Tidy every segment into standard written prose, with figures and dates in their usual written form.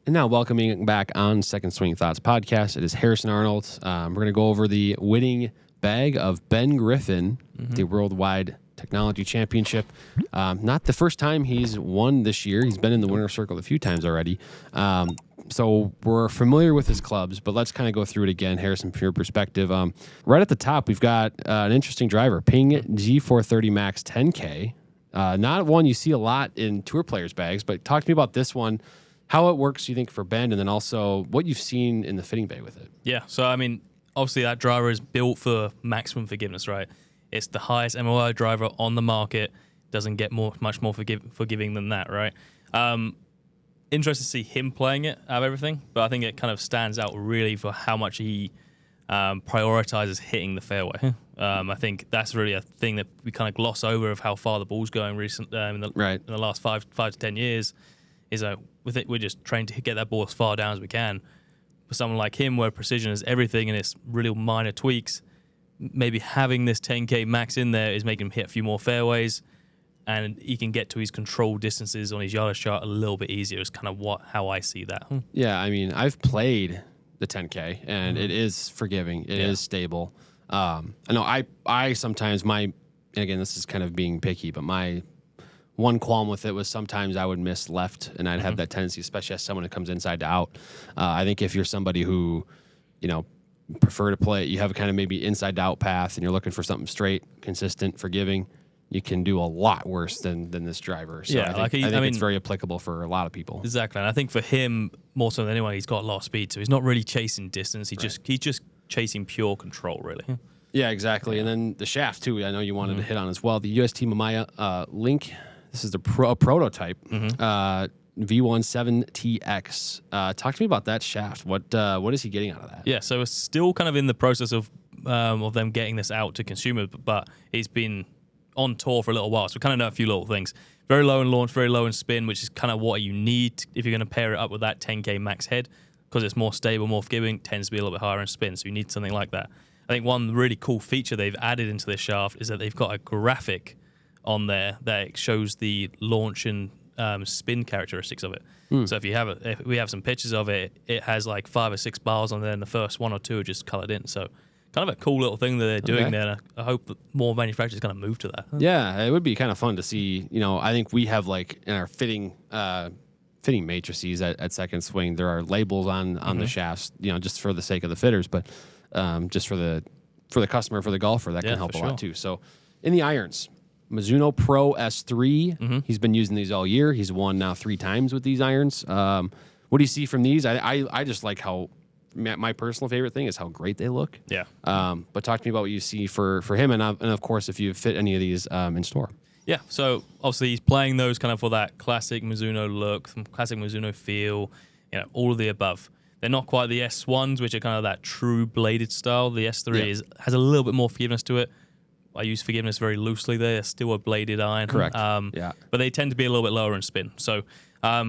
And now welcoming back on Second Swing Thoughts podcast, it is Harrison Arnold. We're going to go over the winning bag of Ben Griffin, the Worldwide Technology Championship. Not the first time he's won this year. He's been in the winner's circle a few times already. So we're familiar with his clubs, but let's kind of go through it again, Harrison, from your perspective. Right at the top, we've got an interesting driver, Ping G430 Max 10K. Not one you see a lot in tour players' bags, but talk to me about this one, how it works, you think, for Ben, and then also what you've seen in the fitting bay with it. Yeah, so I mean, obviously that driver is built for maximum forgiveness, right? It's the highest MOI driver on the market. Doesn't get much more forgiving than that, right? Interested to see him playing it out of everything, but I think it kind of stands out really for how much he prioritizes hitting the fairway. I think that's really a thing that we kind of gloss over of how far the ball's going in the last 5 to 10 years. Is with it, we're just trying to get that ball as far down as we can. For someone like him, where precision is everything and it's really minor tweaks, maybe having this 10K max in there is making him hit a few more fairways, and he can get to his control distances on his yardage chart a little bit easier. Is kind of how I see that. Yeah, I mean, I've played the 10K, and it is forgiving. It is stable. I know I sometimes and again, this is kind of being picky, but my one qualm with it was sometimes I would miss left, and I'd have that tendency, especially as someone who comes inside to out. I think if you're somebody who, prefer to play it, you have a kind of maybe inside to out path, and you're looking for something straight, consistent, forgiving, you can do a lot worse than this driver. So I think it's very applicable for a lot of people. Exactly, and I think for him more so than anyone, he's got a lot of speed, so he's not really chasing distance. He's just chasing pure control, really. Yeah, exactly. And then the shaft too. I know you wanted to hit on as well. The UST Mamiya Link. This is a prototype, V17TX. Talk to me about that shaft. What is he getting out of that? Yeah, so we're still kind of in the process of them getting this out to consumers, but he's been on tour for a little while, so we kind of know a few little things. Very low in launch, very low in spin, which is kind of what you need if you're going to pair it up with that 10K max head, because it's more stable, more forgiving, tends to be a little bit higher in spin, so you need something like that. I think one really cool feature they've added into this shaft is that they've got a graphic on there that shows the launch and spin characteristics of it. So if we have some pictures of it, it has like 5 or 6 bars on there, and the first 1 or 2 are just colored in. So kind of a cool little thing that they're doing there. And I hope that more manufacturers kind of move to that. Yeah, it would be kind of fun to see. I think we have like in our fitting matrices at Second Swing, there are labels on the shafts, just for the sake of the fitters, but just for the customer, for the golfer, that can help a lot too. So in the irons, Mizuno Pro S3. He's been using these all year. He's won now 3 times with these irons. What do you see from these? I just like how my personal favorite thing is how great they look. Yeah. But talk to me about what you see for him, and of course if you fit any of these in store. Yeah. So obviously he's playing those kind of for that classic Mizuno look, classic Mizuno feel. All of the above. They're not quite the S1s, which are kind of that true bladed style. The S3 has a little bit more forgiveness to it. I use forgiveness very loosely there. It's still a bladed iron. Correct. But they tend to be a little bit lower in spin. So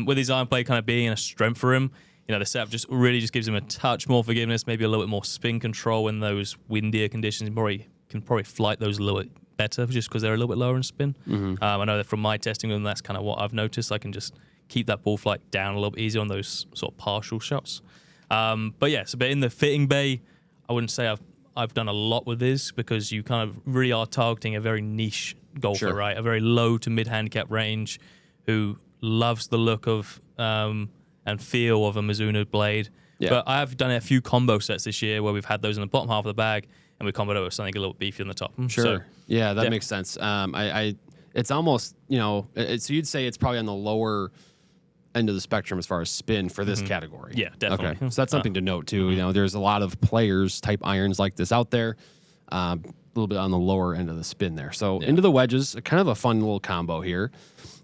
with his iron play kind of being a strength for him, the setup just gives him a touch more forgiveness, maybe a little bit more spin control in those windier conditions. He can probably flight those a little bit better just because they're a little bit lower in spin. I know that from my testing with them, that's kind of what I've noticed. I can just keep that ball flight down a little bit easier on those sort of partial shots. But in the fitting bay, I wouldn't say I've done a lot with this, because you kind of really are targeting a very niche golfer, right? A very low to mid handicap range who loves the look of and feel of a Mizuno blade. Yeah. But I have done a few combo sets this year where we've had those in the bottom half of the bag and we comboed it with something a little beefier on the top. Sure. So, that makes sense. It's almost, so you'd say it's probably on the lower end of the spectrum as far as spin for this category. Yeah, definitely. Okay. So that's something to note too. There's a lot of players type irons like this out there. A little bit on the lower end of the spin there. So into the wedges, kind of a fun little combo here.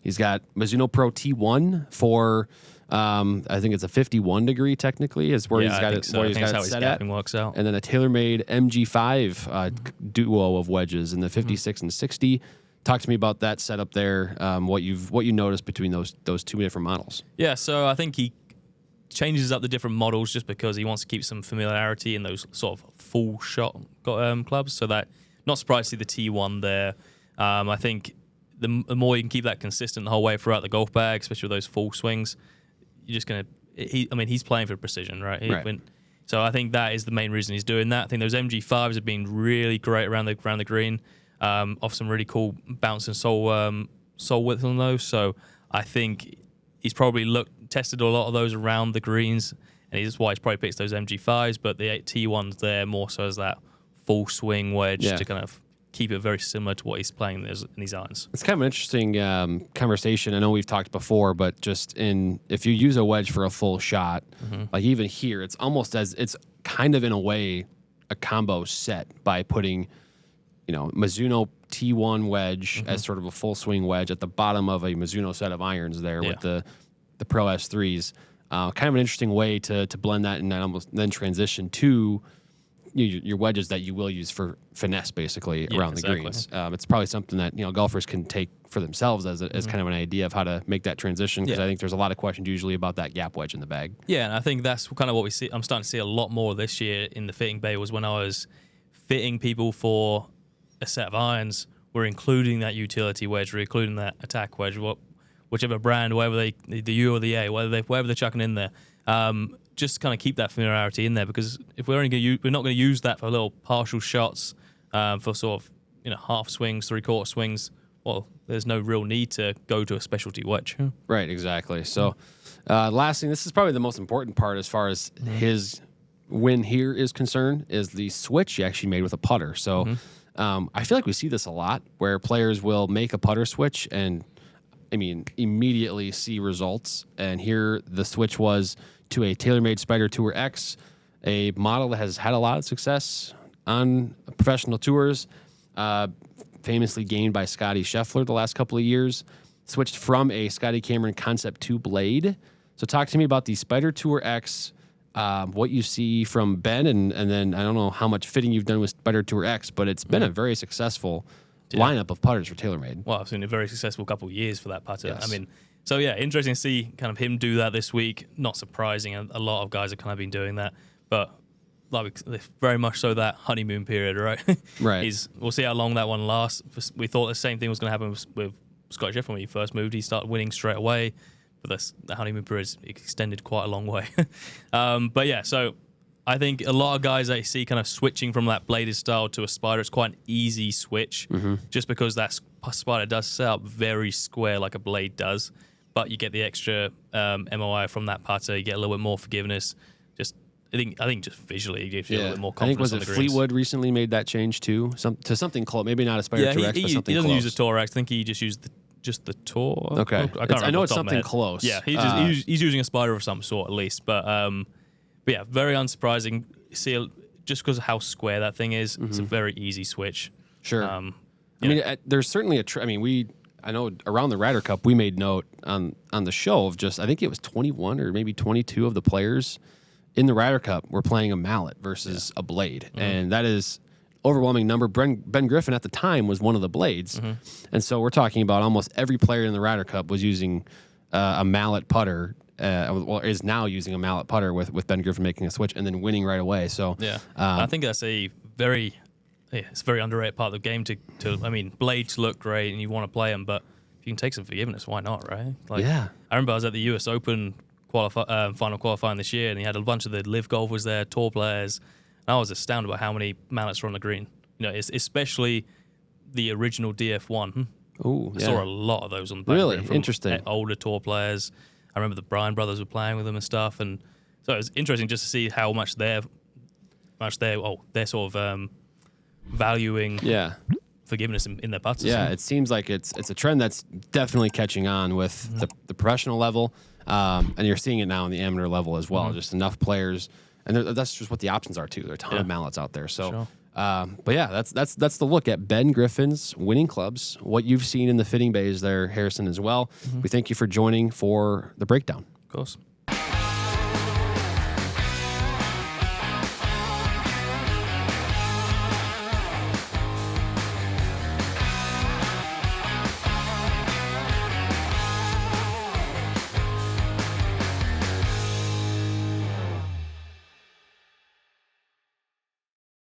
He's got Mizuno Pro T1 for I think it's a 51 degree technically is where he's got it. So. Where he's got it set at. Works out. And then a TaylorMade MG5 duo of wedges in the 56 and 60. Talk to me about that setup there. What you noticed between those 2 different models. Yeah, so I think he changes up the different models just because he wants to keep some familiarity in those sort of full shot clubs. So that, not surprised to see the T1 there. I think the more you can keep that consistent the whole way throughout the golf bag, especially with those full swings, you're just going to he's playing for precision, right? Right. So I think that is the main reason he's doing that. I think those MG5s have been really great around the green, off some really cool bounce and sole width on those. So I think he's probably tested a lot of those around the greens, and that's why he's probably picked those MG5s. But the T1s there more so as that full swing wedge to kind of keep it very similar to what he's playing in these irons. It's kind of an interesting conversation. I know we've talked before, but if you use a wedge for a full shot, like even here, it's almost it's kind of in a way a combo set by putting, Mizuno T1 wedge as sort of a full swing wedge at the bottom of a Mizuno set of irons there with the Pro S3s. Kind of an interesting way to blend that and then transition to your wedges that you will use for finesse, basically, around the greens. It's probably something that golfers can take for themselves as kind of an idea of how to make that transition, because I think there's a lot of questions usually about that gap wedge in the bag. Yeah, and I think that's kind of what we see. I'm starting to see a lot more this year in the fitting bay. Was when I was fitting people for a set of irons, we're including that utility wedge, we're including that attack wedge, whichever brand, whether the U or the A, whatever they're chucking in there. Just kind of keep that familiarity in there, because if we're not going to use that for little partial shots, for sort of half swings, 3/4 swings. Well, there's no real need to go to a specialty wedge. Right, exactly. So, last thing, this is probably the most important part as far as his win here is concerned, is the switch he actually made with a putter. So, I feel like we see this a lot where players will make a putter switch and, immediately see results. And here the switch was to a TaylorMade Spider Tour X, a model that has had a lot of success on professional tours, famously gained by Scotty Scheffler the last couple of years. Switched from a Scotty Cameron Concept 2 blade. So talk to me about the Spider Tour X, what you see from Ben, and then I don't know how much fitting you've done with Spider Tour X, but it's been a very successful lineup of putters for TaylorMade. Well, I've seen a very successful couple of years for that putter. Yes. So yeah, interesting to see kind of him do that this week. Not surprising, a lot of guys have kind of been doing that, but very much so that honeymoon period, right? Right. We'll see how long that one lasts. We thought the same thing was going to happen with Scott Scheffler when he first moved. He started winning straight away, but the honeymoon period extended quite a long way. But yeah, so I think a lot of guys I see kind of switching from that bladed style to a Spider. It's quite an easy switch, just because that Spider does set up very square like a blade does. But you get the extra MOI from that putter. You get a little bit more forgiveness. I think just visually it gives you a little bit more confidence. I think Fleetwood recently made that change too, to something close. Maybe not a Spider Tour X, but something close. He doesn't use the Tour X. I think he just used the Tour. Okay, I know it's something close. Yeah, he's using a Spider of some sort at least. But yeah, very unsurprising. See, just because of how square that thing is, it's a very easy switch. Sure. There's certainly I know around the Ryder Cup we made note on the show of just, I think it was 21 or maybe 22 of the players in the Ryder Cup were playing a mallet versus a blade, and that is overwhelming number. Ben Griffin at the time was one of the blades, and so we're talking about almost every player in the Ryder Cup was using a mallet putter, is now using a mallet putter with Ben Griffin making a switch and then winning right away. So I think that's it's a very underrated part of the game. Blades look great and you want to play them, but if you can take some forgiveness, why not, right? I remember I was at the US Open final qualifying this year, and he had a bunch of the live golfers there, tour players, and I was astounded by how many mallets were on the green. Especially the original DF1. I saw a lot of those on the back. Really? From interesting. Older tour players. I remember the Bryan brothers were playing with them and stuff, and so it was interesting just to see how much they're sort of valuing forgiveness in their putts. Yeah, it seems like it's a trend that's definitely catching on with the professional level, and you're seeing it now on the amateur level as well. Just enough players, and that's just what the options are too. There are a ton of mallets out there. So, but yeah, that's the look at Ben Griffin's winning clubs. What you've seen in the fitting bays there, Harrison, as well. We thank you for joining for the breakdown. Of course.